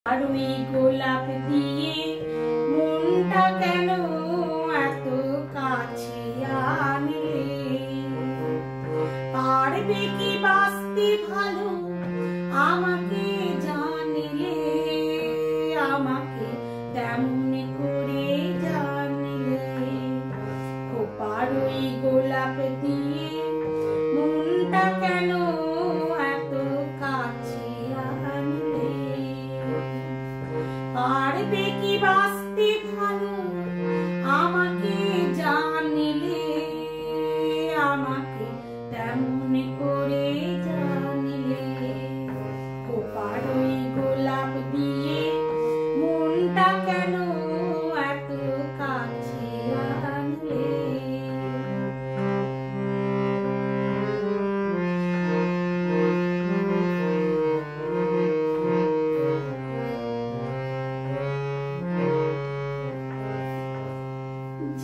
আরুই গোলাপ দিয়ে মনটা কেন এত কাছে আনলে? পারবে কি বাঁচতে ভালো আমাকে জানিলে? আমাকে তেমন করে জানিলে? আরুই গোলাপ দিয়ে মনটা কেন এত কাছে আনলে? পারবে কি বাঁচতে ভালো আমাকে জানিলে? আমাকে তেমন করে জানিলে? আরুই গোলাপ দিয়ে মনটা কেন এত কাছে আনলে?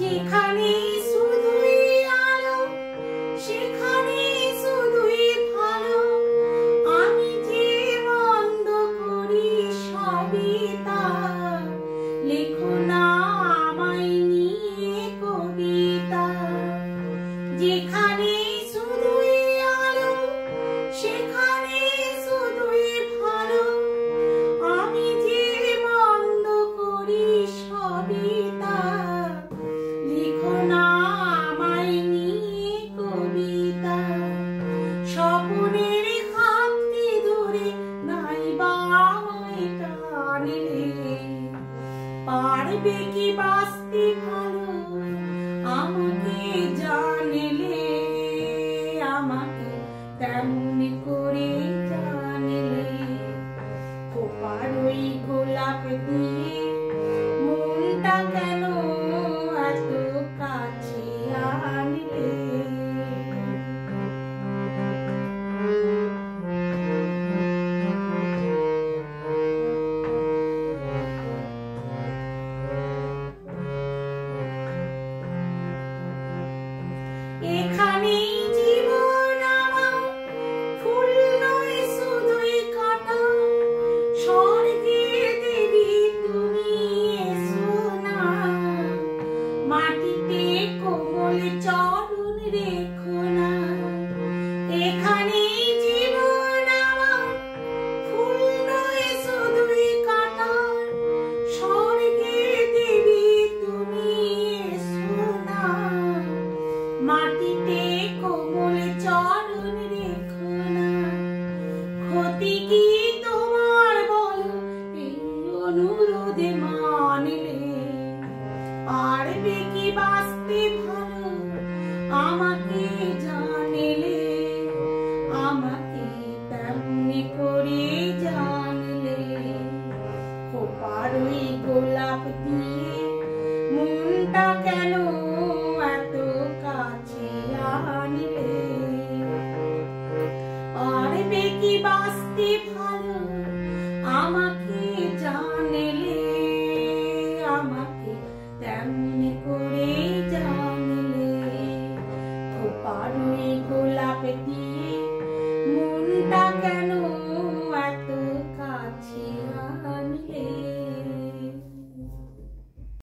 যেখানে শুধুই আলো সেখানে শুধুই ভালো, আমি যে মন্দ করি সবই তা। লেখো না আমায় নিয়ে কবিতা। যেখানে শুধুই আলো সেখানে শুধুই ভালো, আমি যে মন্দ করি সবই তা। লিখো না আমায় নিয়ে কবিতা। স্বপ্নের হাতটি ধরে নাইবা আমায় টানিলে? পারবে কি বাঁচতে ভালো আমাকে জানিলে? আমাকে তেমন করে জানিলে? আরুই গোলাপ দিয়ে মনটা কেন এত কাছে আনলে? এখানেই জীবন আমার, ফুল নয় শুধুই কাঁটা। স্বর্গে দেবী তুমি এসো না, মাটিতে কোমল চরণ রেখো না। এখানেই জীবন আমার, ফুল নয় শুধুই কাঁটা। স্বর্গে দেবী তুমি এসো না, মাটিতে কোমল চরণ রেখো না। ক্ষতি কি তোমার বলো এই অনুরোধে মানিলে? পারবে কি বাঁচতে